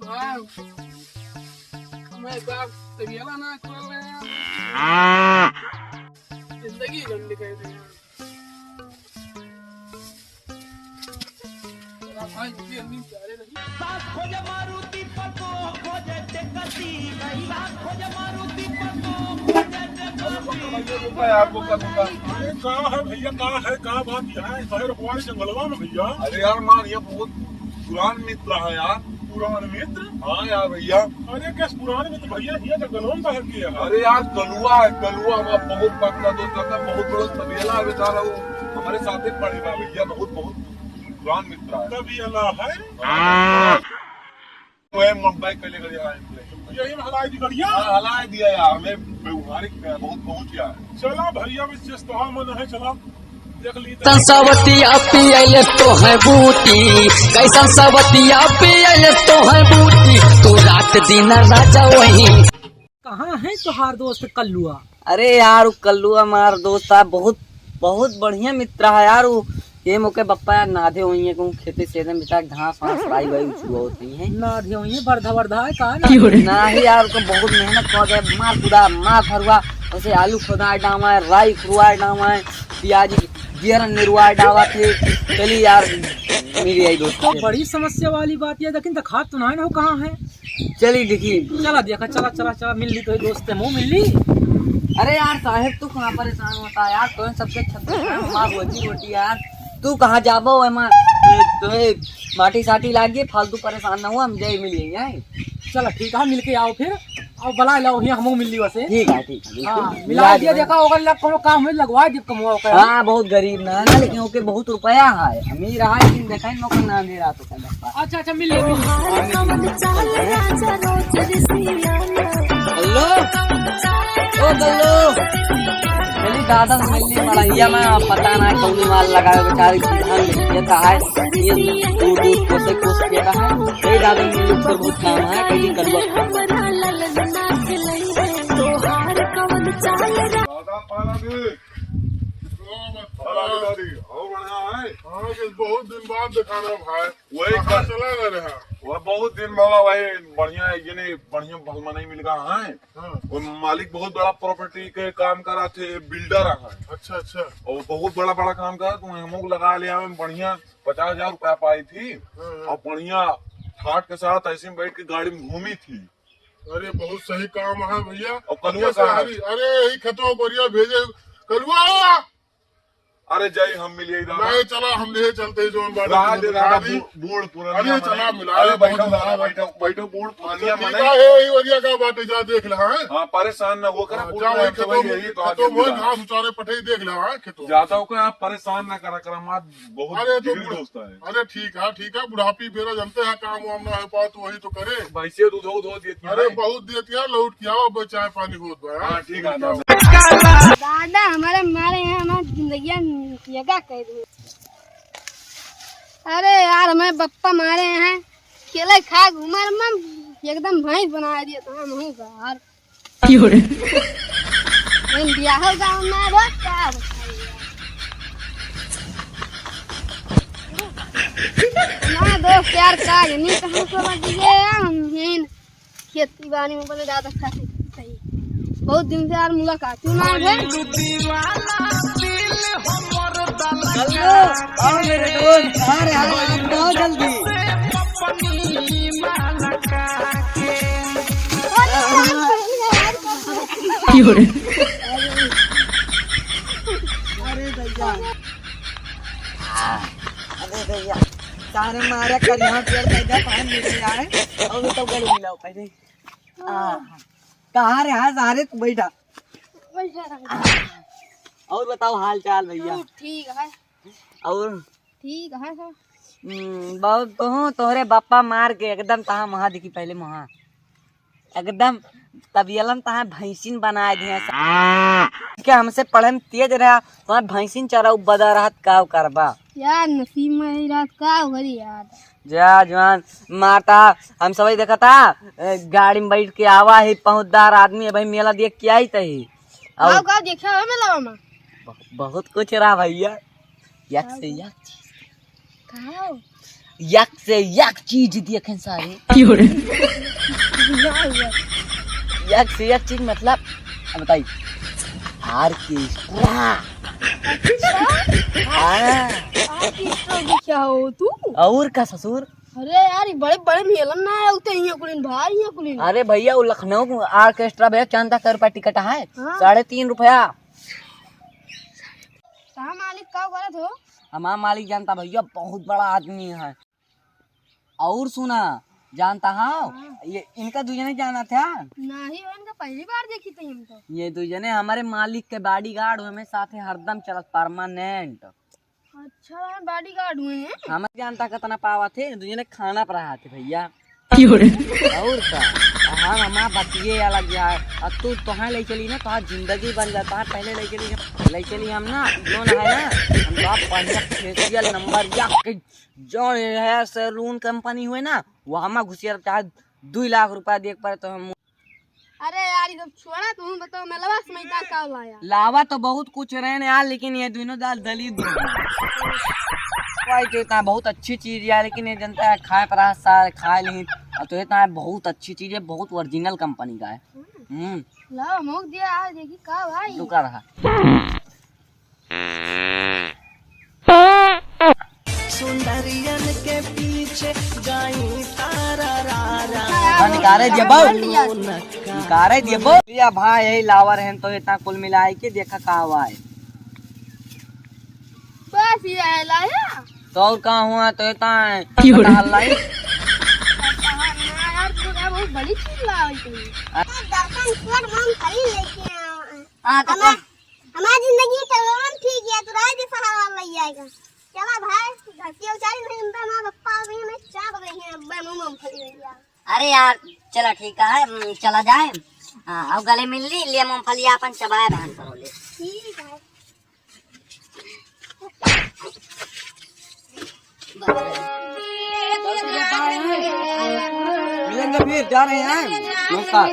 भाई मैं बाप तबियला ना खोल रहे हैं जिंदगी गंदी कर रहे हैं तेरा भाई भी अम्मी चारे नहीं साथ खोजे मारुति पतो खोजे टेकती गई साथ खोजे मारुति पतो खोजे टेकती आपको अरे कहाँ है भैया, कहाँ है, कहाँ बात है शहर हमारे जंगलवा में भैया। अरे यार मान ये बहुत पुरान मित्र है यार। पुरान मित्र? हाँ यार भैया। अरे कैसे पुराने मित्र भैया, ये जंगलों में बाहर किया है। अरे यार कलुआ है, कलुआ में बहुत पक्का दोस्त है, बहुत बड़ा तबेला है बेचारा, वो हमारे साथ ही पड़ेगा भैया। बहुत बहुत पुरान मित्र है। तबेला है वो मुंबई के लिए गया है, यही हलाई दी गड़िया। हलाई दिया यार, मैं व्यवहारिक बहुत पहुंच गया है। चला भैया विशेष तो मन है, चला देख ली। सवतिया पियले तो है बूटी, कैसन सवतिया पियले तो है बूटी, तो रात दिन राजा वही। कहाँ है तुहार दोस्त कल्लुआ? अरे यार वो कल्लुआ हमारा दोस्त है, बहुत बहुत बढ़िया मित्र है यार। वो ये मोके बप्पा यार नाधे हुई है कहूँ खेते से बेटा घास वास राई वाई छुआ होती है नाधे हुई है बरधा बरधा है कहा ना ही यार को बहुत मेहनत कर दे, मार खुदा माँ फरुआ ऐसे आलू खुदा डामा है, राई खुआ डामा है, प्याज गियर निरुआ डावा थे। चली यार मेरी आई दोस्त तो बड़ी समस्या वाली बात है, लेकिन दिखा तो ना हो कहाँ है। चली दिखी चला देखा, चला चला चला मिल ली तो दोस्त मुँह मिल ली। अरे यार साहेब तू कहाँ परेशान होता है यार, तो सबके छत माँ रोजी रोटी यार, तू कहाँ जाबो तुम्हें माटी साटी लागे, फालतू परेशान ना हुआ, हम जाए मिलिए। चलो ठीक है, मिल के आओ फिर, और बुला लाओ ही हम मिल ली वैसे। ठीक है ठीक है हाँ, मिला दिया देखा होगा लग कोनो काम में लगवा दी कम हो। हाँ बहुत गरीब ना है लेकिन ओके बहुत रुपया है, अमीर रहा लेकिन देखा इन लोगों ना दे रहा तो अच्छा अच्छा मिल ली। हेलो ओ गल्लो चली दादा मिलनी मड़ैया में पता ना कौन माल लगाए बेचारी धान ये कहा है ये दूध दूध कोसे कोस के रहा है ये दादा मिलनी पर बहुत काम है कहीं कर लो। बहुत दिन बाद दिखाना भाई, वही चला ना रहा। वह बहुत दिन होगा भाई, बढ़िया ये नहीं बढ़िया भगवा नहीं मिल रहा है। वो मालिक बहुत बड़ा प्रॉपर्टी के काम करा थे, बिल्डर है। अच्छा अच्छा। और बहुत बड़ा बड़ा काम करा तो हम लोग लगा लिया, बढ़िया 50,000 रुपया पाई थी और बढ़िया ठाट के साथ ऐसे बैठ के गाड़ी में घूमी थी। अरे बहुत सही काम है भैया। और कलुआ अरे यही खतवा बढ़िया भेजे कलुआ। अरे जय हम मिलिए नहीं चला, हम ले चलते जोन बूढ़ अरे चला मिला बैठो बैठो बूढ़ पुरानिया मने यही वरिया का बात जा देख ला। हां परेशान ना हो करा, तो मोर घास उचारे पठे देख ला खेतो जाता हो के आप परेशान ना करा करा मां बहुत। अरे तो दोस्त है। अरे ठीक है बुढ़ापी फेरा जानते हैं काम वाम ना है पा तो वही तो करे, भैंसे दूध हो देती। अरे बहुत देती है, लौट के आओ चाय पानी होत बा। हां ठीक है दादा हमारे यहाँ हमारी जिंदगी यगा कह दी। अरे यार हमें बप्पा मारे हैं केले खा घूमर में एकदम भैंस बना दिया तो हम हूँ यार ब्याह गाँव में क्या ना दोस्त यार का नहीं कहाँ को हम खेती बाड़ी में बोले ज्यादा खाते बहुत दिन से यार मुलाकात क्यों ना है। मेरे दोस्त अरे आओ जल्दी। अरे भैया सारे मारे कर यहाँ पेड़ पैदा पानी मिल रहा है और तो गले मिलाओ पहले। कहाँ रहा सारे तू बैठा और बताओ हाल चाल भैया? ठीक है और ठीक है सर। बहुत तो हूँ तोहरे बापा मार के एकदम तहाँ महा दिखी पहले महा एकदम तबियलन तहाँ भैंसिन बनाए दिए क्या हमसे पढ़े में तेज रहा तो भैंसिन चराऊ बदा रहत का करबा यार नसीब में ही रात का भरी यार जा जवान मारता हम सब देखा था गाड़ी में बैठ के आवा है पहुँचदार आदमी है भाई मेला देख के आई तही और का देखा है मेला में बहुत कुछ रहा भैया एक से एक कहाँ यक से यक चीज देखें सारे। यक से यक चीज मतलब अब बताइए। ऑर्केस्ट्रा। हाँ। ऑर्केस्ट्रा भी क्या हो तू? और का ससुर? अरे यार ये बड़े बड़े मेलन ना है उते यहाँ कुलीन भाई यहाँ कुलीन। अरे भैया वो लखनऊ ऑर्केस्ट्रा भैया चंदा कर रुपया टिकट है। हाँ। 3.5 रुपया। कहाँ मालिक का गलत हो? हमारा मालिक जानता भैया बहुत बड़ा आदमी है। और सुना जानता हाँ ये इनका दूजने जाना था। नहीं हो इनका पहली बार देखी थी हम तो। ये दूजने हमारे मालिक के बॉडीगार्ड हुए में साथे हरदम चलत परमानेंट। अच्छा बॉडीगार्ड हुए हैं। हम जानता कितना पावा थे दूजने खाना पर रहा थे भैया। और का हाँ हमारा बतिये अलग है। अब तू तुहां ले चली ना तुहां जिंदगी बन जाता है। पहले ले चली हम ना जो है ना हम तो आप बढ़िया फेशियल नंबर या जो है सैलून कंपनी हुए ना वो हमारा घुसिया चाहे 2 लाख रुपया देख पाए तो हम। अरे यार ये सब छोड़ा तुम बताओ मैं लवा समझता का लाया। लावा तो बहुत कुछ रहने यार लेकिन ये दोनों दाल दलित बहुत अच्छी चीज है लेकिन ये जनता है खाए पर खाए नहीं तो ये बहुत अच्छी चीज है बहुत ओरिजिनल कंपनी का है। ला मोक दिया यार देखी का भाई। रुका रहा सुंदरियन के पीछे गाई तारा निकारे दिए बहु भाई यही लावर है तो इतना कुल मिलाए के देखा का हुआ है। बस ये लाया तो और कहाँ हुआ तो इतना लाई। यार तो क्या बहुत बड़ी चीज लाई तुम। दर्पण स्वर्ग हम खरीद लेके हाँ तो हमारी जिंदगी तमाम ठीक है तो राय दे सहारा लग जाएगा। चला भाई घर की उचारी नहीं अंदर मां पप्पा भी मैं चाह रही है अब्बा मुंह खड़ी रही यार। अरे यार चला ठीक है चला जाए। अब गले मिल ली लिए मूंगफली अपन चबाए बहन परोले। ठीक है मिलेंगे फिर जा रहे हैं। नमस्कार।